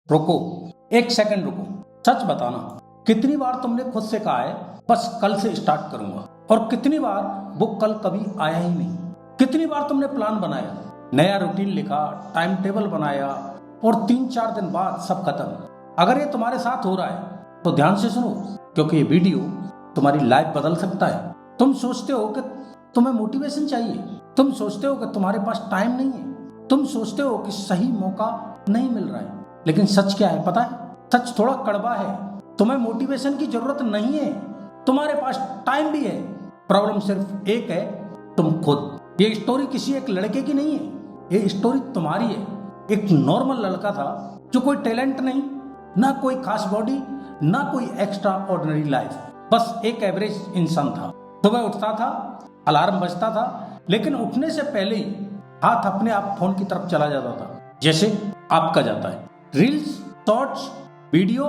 रुको, एक सेकंड रुको। सच बताना, कितनी बार तुमने खुद से कहा है बस कल से स्टार्ट करूंगा, और कितनी बार वो कल कभी आया ही नहीं? कितनी बार तुमने प्लान बनाया, नया रूटीन लिखा, टाइम टेबल बनाया, और 3-4 दिन बाद सब खत्म? अगर ये तुम्हारे साथ हो रहा है तो ध्यान से सुनो, क्योंकि ये वीडियो तुम्हारी लाइफ बदल सकता है। तुम सोचते हो कि तुम्हें मोटिवेशन चाहिए, तुम सोचते हो कि तुम्हारे पास टाइम नहीं है, तुम सोचते हो कि सही मौका नहीं मिल रहा है, लेकिन सच क्या है पता है? सच थोड़ा कड़वा है। तुम्हें मोटिवेशन की जरूरत नहीं है, तुम्हारे पास टाइम भी है। प्रॉब्लम सिर्फ एक है, तुम खुद। ये स्टोरी किसी एक लड़के की नहीं है, ये स्टोरी तुम्हारी है। एक नॉर्मल लड़का था जो कोई टैलेंट नहीं, ना कोई खास बॉडी, ना कोई एक्स्ट्रा ऑर्डिनरी लाइफ, बस एक एवरेज इंसान था। सुबह उठता था, अलार्म बजता था, लेकिन उठने से पहले ही हाथ अपने आप फोन की तरफ चला जाता था, जैसे आपका जाता है। रील्स, शॉर्ट्स, वीडियो,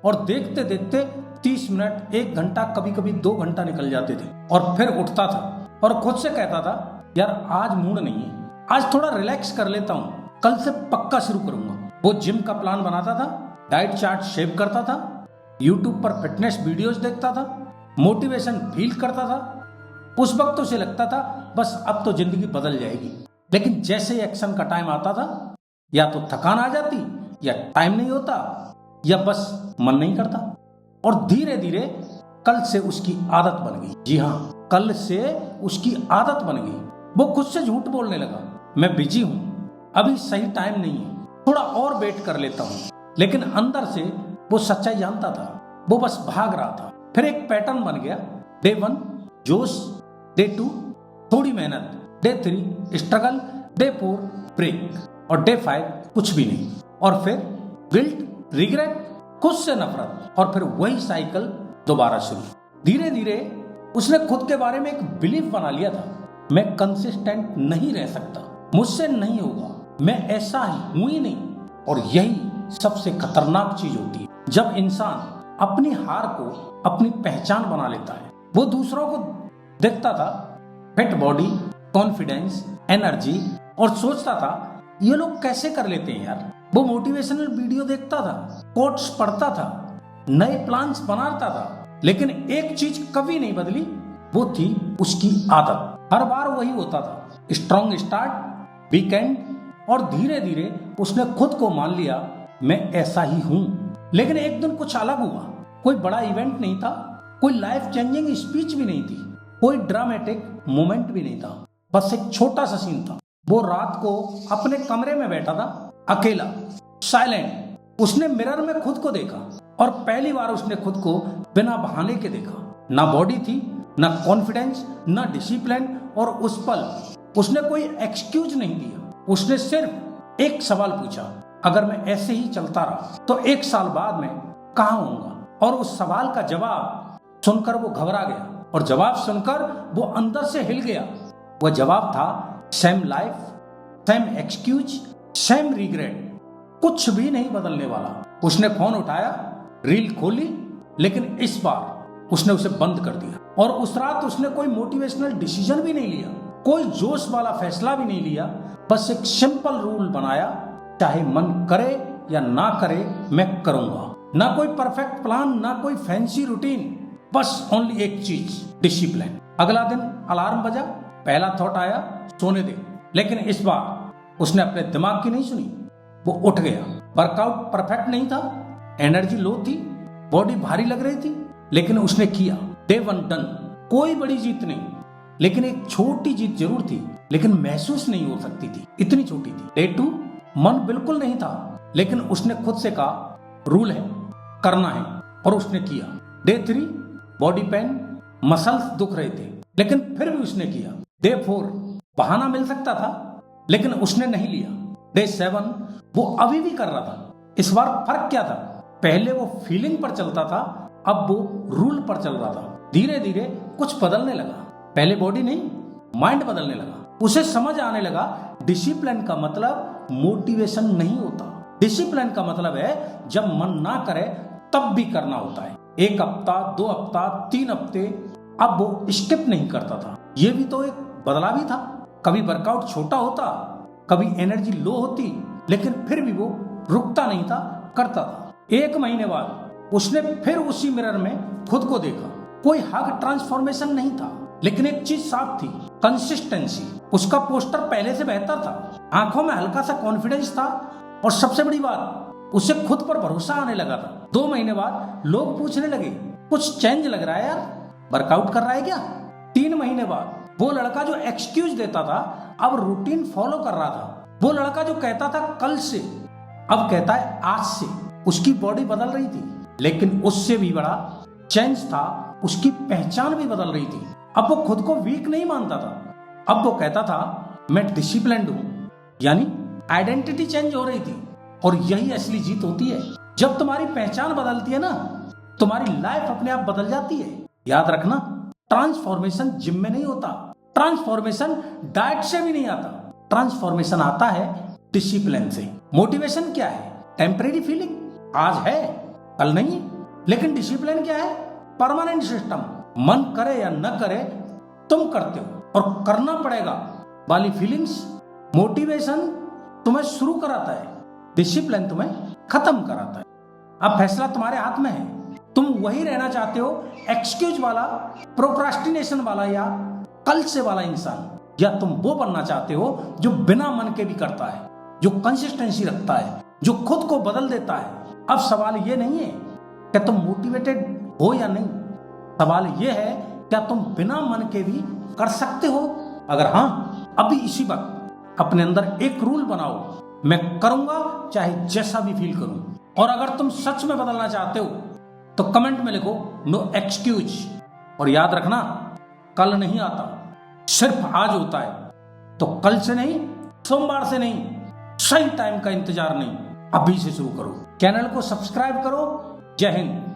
और देखते देखते 30 मिनट, 1 घंटा, कभी कभी 2 घंटा निकल जाते थे। और फिर उठता था और खुद से कहता था यार आज मूड नहीं है, आज थोड़ा रिलैक्स कर लेता हूँ, कल से पक्का शुरू करूंगा। वो जिम का प्लान बनाता था, डाइट चार्ट शेप करता था, यूट्यूब पर फिटनेस वीडियोस देखता था, मोटिवेशन फील करता था। उस वक्त उसे लगता था बस अब तो जिंदगी बदल जाएगी। लेकिन जैसे ही एक्शन का टाइम आता था, या तो थकान आ जाती, या टाइम नहीं होता, या बस मन नहीं करता। और धीरे धीरे कल से उसकी आदत बन गई। जी हाँ, कल से उसकी आदत बन गई। वो खुद से झूठ बोलने लगा, मैं बिजी हूं, अभी सही टाइम नहीं है, थोड़ा और वेट कर लेता हूं। लेकिन अंदर से वो सच्चाई जानता था, वो बस भाग रहा था। फिर एक पैटर्न बन गया। डे 1 जोश, डे 2 थोड़ी मेहनत, डे 3 स्ट्रगल, डे 4 ब्रेक, और डे 5 कुछ भी नहीं। और फिर गिल्ट, रिग्रेट, खुद से नफरत, और फिर वही साइकिल दोबारा शुरू। धीरे धीरे उसने खुद के बारे में एक बिलीफ बना लिया था, मैं कंसिस्टेंट नहीं रह सकता, मुझसे नहीं होगा, मैं ऐसा हूं ही नहीं। और यही सबसे खतरनाक चीज होती है, जब इंसान अपनी हार को अपनी पहचान बना लेता है। वो दूसरों को देखता था, फिट बॉडी, कॉन्फिडेंस, एनर्जी, और सोचता था ये लोग कैसे कर लेते हैं यार। वो मोटिवेशनल वीडियो देखता था, कोट्स पढ़ता था, नए प्लान्स बनाता था, लेकिन एक चीज कभी नहीं बदली, वो थी उसकी आदत। हर बार वही होता था, स्ट्रॉन्ग स्टार्ट, वीकेंड, और धीरे धीरे उसने खुद को मान लिया मैं ऐसा ही हूं। लेकिन एक दिन कुछ अलग हुआ। कोई बड़ा इवेंट नहीं था, कोई लाइफ चेंजिंग स्पीच भी नहीं थी, कोई ड्रामेटिक मोमेंट भी नहीं था, बस एक छोटा सा सीन था। वो रात को अपने कमरे में बैठा था, अकेला, साइलेंट। उसने मिरर में खुद को देखा, और पहली बार उसने खुद को बिना बहाने के देखा। ना बॉडी थी, ना कॉन्फिडेंस, ना डिसिप्लिन, और उस पल उसने कोई एक्सक्यूज नहीं दिया। उसने सिर्फ एक सवाल पूछा, अगर मैं ऐसे ही चलता रहा तो 1 साल बाद में कहाँ होऊंगा? और उस सवाल का जवाब सुनकर वो घबरा गया, और जवाब सुनकर वो अंदर से हिल गया। वह जवाब था same life, same excuse, same regret, कुछ भी नहीं बदलने वाला। उसने फोन उठाया, रील खोली, लेकिन इस बार उसने उसे बंद कर दिया। और उस रात उसने कोई मोटिवेशनल डिसीजन भी नहीं लिया, कोई जोश वाला फैसला भी नहीं लिया, बस एक सिंपल रूल बनाया, चाहे मन करे या ना करे मैं करूंगा। ना कोई परफेक्ट प्लान, ना कोई फैंसी रूटीन, बस ओनली एक चीज, डिसिप्लिन। अगला दिन अलार्म बजा, पहला थॉट आया सोने दे, लेकिन इस बार उसने अपने दिमाग की नहीं सुनी, वो उठ गया। वर्कआउट परफेक्ट नहीं था, एनर्जी लो थी, बॉडी भारी लग रही थी, लेकिन उसने किया। Day 1 done. कोई बड़ी जीत नहीं, लेकिन एक छोटी जीत जरूर थी, लेकिन महसूस नहीं हो सकती थी, इतनी छोटी थी। डे 2 मन बिल्कुल नहीं था, लेकिन उसने खुद से कहा रूल है, करना है, और उसने किया। डे 3 बॉडी पेन, मसल्स दुख रहे थे, लेकिन फिर भी उसने किया। डे 4 बहाना मिल सकता था, लेकिन उसने नहीं लिया। डे 7 वो अभी भी कर रहा था। इस बार फर्क क्या था? पहले वो फीलिंग पर चलता था, अब वो रूल पर चल रहा था। धीरे धीरे कुछ बदलने लगा। पहले बॉडी नहीं, माइंड बदलने लगा। उसे समझ आने लगा डिसिप्लिन का मतलब मोटिवेशन नहीं होता। डिसिप्लिन का मतलब है जब मन ना करे तब भी करना होता है। 1 हफ्ता, 2 हफ्ता, 3 हफ्ते, अब वो स्किप नहीं करता था। ये भी तो एक बदलाव ही था। कभी वर्कआउट छोटा होता, कभी एनर्जी लो होती, लेकिन फिर भी वो रुकता नहीं था, करता था। 1 महीने बाद उसने फिर उसी मिरर में खुद को देखा। कोई हग ट्रांसफॉर्मेशन नहीं था, लेकिन एक चीज साफ थी, कंसिस्टेंसी। उसका पोस्टर पहले से बेहतर था, आंखों में हल्का सा कॉन्फिडेंस था और सबसे बड़ी बात, उसे खुद पर भरोसा आने लगा था। 2 महीने बाद लोग पूछने लगे, कुछ चेंज लग रहा है यार, वर्कआउट कर रहा है क्या? 3 महीने बाद वो लड़का जो एक्सक्यूज देता था अब रूटीन फॉलो कर रहा था। वो लड़का जो कहता था कल से, अब कहता है आज से। उसकी बॉडी बदल रही थी, लेकिन उससे भी बड़ा चेंज था, उसकी पहचान भी बदल रही थी। अब वो खुद को वीक नहीं मानता था, अब वो कहता था मैं डिसिप्लिन्ड हूं, यानी आइडेंटिटी चेंज हो रही थी। और यही असली जीत होती है। जब तुम्हारी पहचान बदलती है ना, तुम्हारी लाइफ अपने आप बदल जाती है। याद रखना, ट्रांसफॉर्मेशन जिम में नहीं होता, ट्रांसफॉर्मेशन डाइट से भी नहीं आता, ट्रांसफॉर्मेशन आता है डिसिप्लिन से। मोटिवेशन क्या है? टेम्परेरी फीलिंग, आज है कल नहीं। लेकिन डिसिप्लिन क्या है? Permanent system. मन करे या न करे तुम करते हो और करना पड़ेगा वाली फीलिंग्स। मोटिवेशन तुम्हें शुरू कराता है, डिसिप्लिन तुम्हें खत्म कराता है। अब फैसला तुम्हारे हाथ में है। तुम वही रहना चाहते हो, एक्सक्यूज वाला, प्रोक्रास्टिनेशन वाला या कल से वाला इंसान, या तुम वो बनना चाहते हो जो बिना मन के भी करता है, जो कंसिस्टेंसी रखता है, जो खुद को बदल देता है। अब सवाल ये नहीं है कि तुम मोटिवेटेड हो या नहीं, सवाल ये है क्या तुम बिना मन के भी कर सकते हो? अगर हाँ, अभी इसी वक्त अपने अंदर एक रूल बनाओ, मैं करूंगा चाहे जैसा भी फील करूं। और अगर तुम सच में बदलना चाहते हो तो कमेंट में लिखो नो एक्सक्यूज। और याद रखना, कल नहीं आता, सिर्फ आज होता है। तो कल से नहीं, सोमवार से नहीं, सही टाइम का इंतजार नहीं, अभी से शुरू करो। चैनल को सब्सक्राइब करो। जय हिंद।